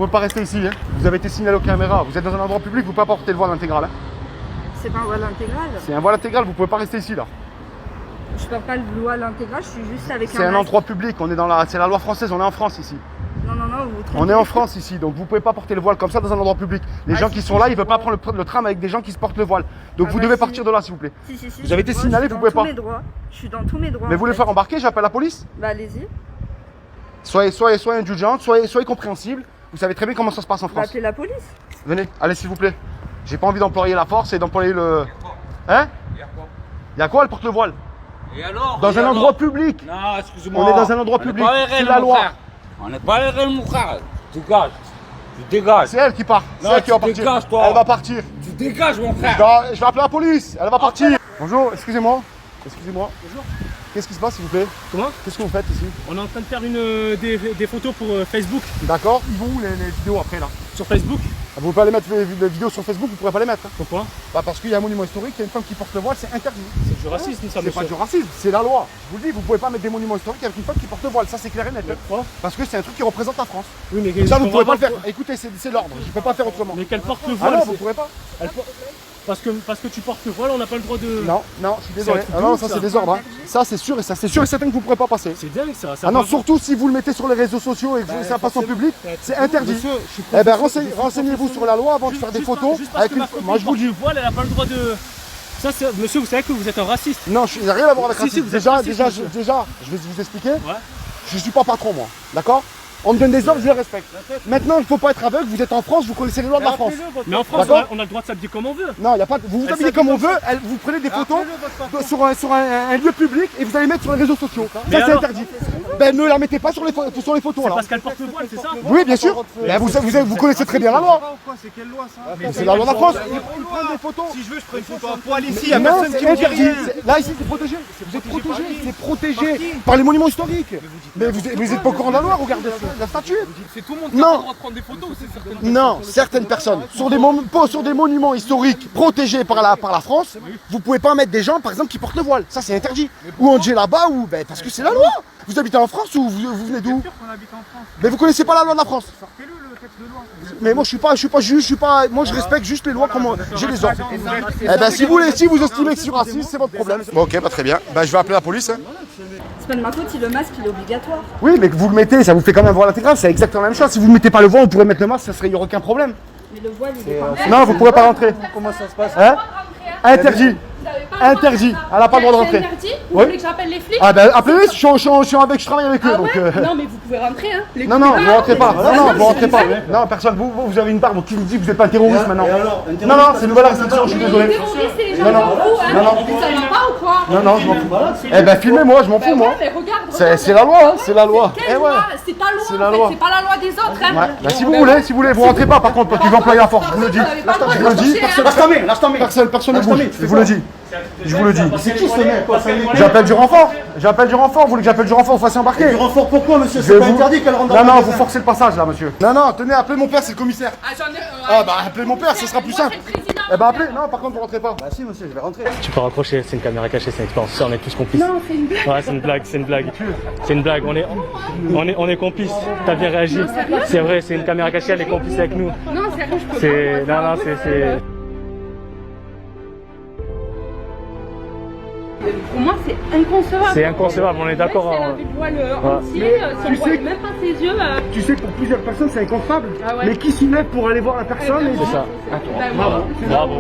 Vous ne pouvez pas rester ici. Hein. Vous avez été signalé aux caméras. Vous êtes dans un endroit public, vous ne pouvez pas porter le voile intégral. Hein. C'est pas un voile intégral. C'est un voile intégral, vous ne pouvez pas rester ici là. Je porte pas le voile intégral, je suis juste avec un. C'est un endroit public, on est dans la. C'est la loi française, on est en France ici. Non, vous trompez. On est en France ici, donc vous ne pouvez pas porter le voile comme ça dans un endroit public. Les gens qui sont là, ils ne veulent pas prendre le tram avec des gens qui se portent le voile. Donc vous devez partir de là, s'il vous plaît. Si, vous avez été signalé, vous ne pouvez pas. Je suis dans tous mes droits. Mais vous voulez faire embarquer, j'appelle la police. Bah allez-y. Soyez indulgente, soyez compréhensible. Vous savez très bien comment ça se passe en Bah France. appelez la police. Venez, allez s'il vous plaît. J'ai pas envie d'employer la force et d'employer le. Hein? Il y a quoi? Elle porte le voile. Et alors? Dans un endroit public. Non, excuse-moi. On est dans un endroit public. C'est la loi. On n'est pas les règles, mon frère. Dégage. Tu dégages. C'est elle qui part. C'est Non, elle qui va tu partir. dégages, toi. Elle va partir. Tu dégages, mon frère. Je vais appeler la police. Elle va partir. Bonjour, excusez-moi. Excusez-moi. Bonjour. Qu'est-ce qui se passe, s'il vous plaît? Comment? Qu'est-ce que vous faites ici? On est en train de faire des photos pour Facebook. D'accord. Ils vont où les vidéos après là? Sur Facebook? Vous pouvez pas les mettre les vidéos sur Facebook, vous pourrez pas les mettre. Hein. Pourquoi? Bah parce qu'il y a un monument historique, il y a une femme qui porte le voile, c'est interdit. C'est du racisme, ça, C'est pas du racisme, c'est la loi. Je vous le dis, vous pouvez pas mettre des monuments historiques avec une femme qui porte le voile, ça c'est clair et net. Hein. Pourquoi? Parce que c'est un truc qui représente la France. Oui, mais Ça vous pouvez pas le faire. Écoutez, c'est l'ordre, je peux pas faire autrement. Mais qu'elle porte le Ah voile. non, vous pourrez pas. Parce que tu portes le voile, on n'a pas le droit de. Non, je suis désolé. C'est un Ah truc non, de ça ouf, c'est ça. des ordres. Hein. Ça c'est sûr et certain que vous pourrez pas passer. C'est dingue ça. Ah non, surtout si vous le mettez sur les réseaux sociaux et que vous ça passe en public, c'est interdit. Monsieur, je suis Eh ben renseignez-vous sur la loi avant de faire des photos avec une. Moi je vous le dis. Le voile, elle n'a pas le droit de. Ça, monsieur, vous savez que vous êtes un raciste. Non, il n'y a rien à voir avec Si, racisme. vous êtes Déjà, raciste, monsieur. je vais vous expliquer. Ouais. Je suis pas patron moi, d'accord? On me donne des ordres, je les respecte. Maintenant, il ne faut pas être aveugle, vous êtes en France, vous connaissez les lois de la France. Mais en France, D'accord. on a le droit de s'habiller comme on veut. Non, y a pas, vous vous habillez comme on veut, vous prenez des photos sur un lieu public et vous allez mettre sur les réseaux sociaux. Ça, c'est alors interdit. Ben, ne la mettez pas sur les photos alors. Parce qu'elle porte le voile, c'est ça? Oui, bien sûr. Ben, vous connaissez très bien la loi. C'est quelle loi ça? C'est la loi de la France. Ils prennent des photos. Si je veux, je prends une photo à poil ici, il n'y a Non, personne qui c'est me dit interdit. rien. Là, ici, c'est protégé. Vous êtes protégé. C'est protégé par les monuments historiques. Mais vous êtes pas au courant de la loi, regardez la statue. C'est tout le monde qui a le droit de prendre des photos ou c'est certaines personnes? Non, certaines personnes, sur des monuments historiques protégés par la France, vous pouvez pas mettre des gens, par exemple, qui portent le voile. Ça, c'est interdit. Ou on dit là-bas, ou ben, parce que c'est la loi. Vous habitez en France ou vous venez d'où? Bien sûr qu'on habite en France. Mais vous connaissez pas la loi de la France. Sortez-le le texte de loi. Mais moi, je suis pas juge, moi, je respecte juste les lois comme j'ai les ordres. Eh ben, si vous estimez que je suis raciste, c'est votre problème. Bon, ok, pas très bien. Ben, je vais appeler la police. Hein. C'est pas de ma faute si le masque il est obligatoire. Oui, mais que vous le mettez, ça vous fait quand même voir l'intégral, c'est exactement la même chose. Si vous ne mettez pas le voile, on pourrait mettre le masque, il n'y aurait aucun problème. Mais le voile il est pas. Non, vous ne pourrez pas rentrer. Comment ça se passe? Hein? Interdit. Interdit. Elle n'a pas le droit de rentrer. Interdit. Vous Oui. voulez que j'appelle les flics? Ah ben appelez-les, je travaille avec eux. Ah Donc, ouais Non mais vous pouvez rentrer hein. Les Non, coups de vous rentrez pas. barre, Non, vous rentrez pas. c'est- Non, personne. Vous avez une barre, donc qui vous dit que vous n'êtes pas un terroriste maintenant? un Non, c'est une nouvelle restriction, je suis Les désolé. terroristes et les gens Non, non. s'en foutent, hein. Non, non. Vous savez pas ou quoi? Non, je m'en fous. Eh ben filmez-moi, je m'en fous Bah moi. ouais, mais regarde. C'est la loi, hein, c'est la loi. Quelle Eh ouais. loi? C'est ta loi C'est en la fait, loi. c'est pas la loi des autres hein. Ouais. Bah, si vous voulez, vous rentrez pas par contre, parce qu'ils vont employer la force, je vous le dis. Je vous le dis. Personne ne bouge, je vous le dis. Je vous le dis. C'est qui ce mec quoi? J'appelle du renfort. Vous voulez que j'appelle du renfort, vous fassiez embarquer? Du renfort pourquoi monsieur? Je C'est vais pas vous- interdit qu'elle rentre dans Non, le vous magasin. forcez le passage là, monsieur. Non, tenez, appelez mon père, c'est le commissaire. Ah j'en ai. Ah bah appelez mon père, ce sera plus simple. Eh ben appelez, non, par contre vous rentrez pas. Bah si monsieur, je vais rentrer. Tu peux raccrocher, c'est une caméra cachée, c'est une expérience. On est tous complices. Non, c'est une blague. Ouais, c'est une blague. C'est une blague, on est complices. T'as bien réagi. C'est vrai, c'est une caméra cachée, elle est complice avec nous. Non, sérieux, je peux C'est. pas. Non, c'est. Pour moi, c'est inconcevable. C'est inconcevable, on est d'accord. Elle avait le voile entier, si on tu voyait sais- même pas ses yeux. Tu sais que pour plusieurs personnes c'est inconcevable. Ah ouais. Mais qui s'y met pour aller voir la personne et C'est ça. Bah, Bravo.